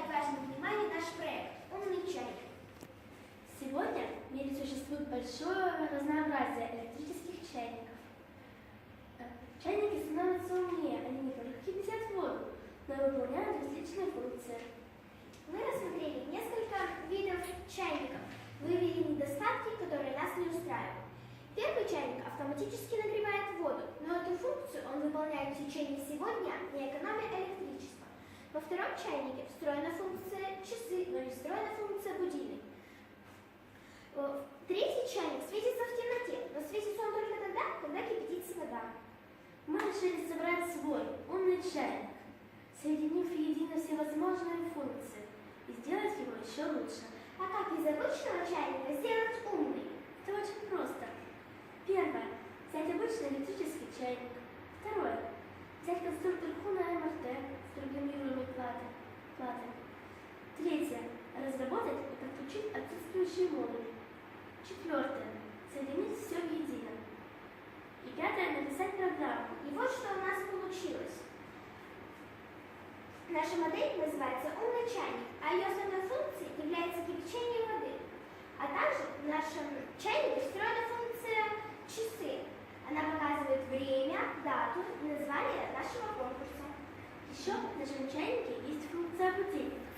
принимает важное внимание наш проект «Умный чайник». Сегодня в мире существует большое разнообразие электрических чайников. Чайники становятся умнее, они не только кипятят воду, но и выполняют различные функции. Мы рассмотрели несколько видов чайников, выявили недостатки, которые нас не устраивают. Первый чайник автоматически нагревает воду, но эту функцию он выполняет в течение всего дня, не экономя электричество. Во втором чайнике встроена функция часы, но не встроена функция будильник. Третий чайник светится в темноте, но светится он только тогда, когда кипятится вода. Мы решили собрать свой умный чайник, соединив воедино всевозможные функции и сделать его еще лучше. А как из обычного чайника сделать умный? Это очень просто. Первое. Взять обычный электрический чайник. Второе. Взять конструктор Хуна МРТ с другими уровнями платы. Третье. Разработать и подключить отсутствующие модули. Четвертое. Соединить все воедино. И пятое. Написать программу. И вот что у нас получилось. Наша модель называется «Умный чайник», а ее основной функцией является кипячение воды. А также в нашем чайнике встроена функция «Часы». Она показывает время, дату и название нашего конкурса. Еще в нашем чайнике есть функция будильника.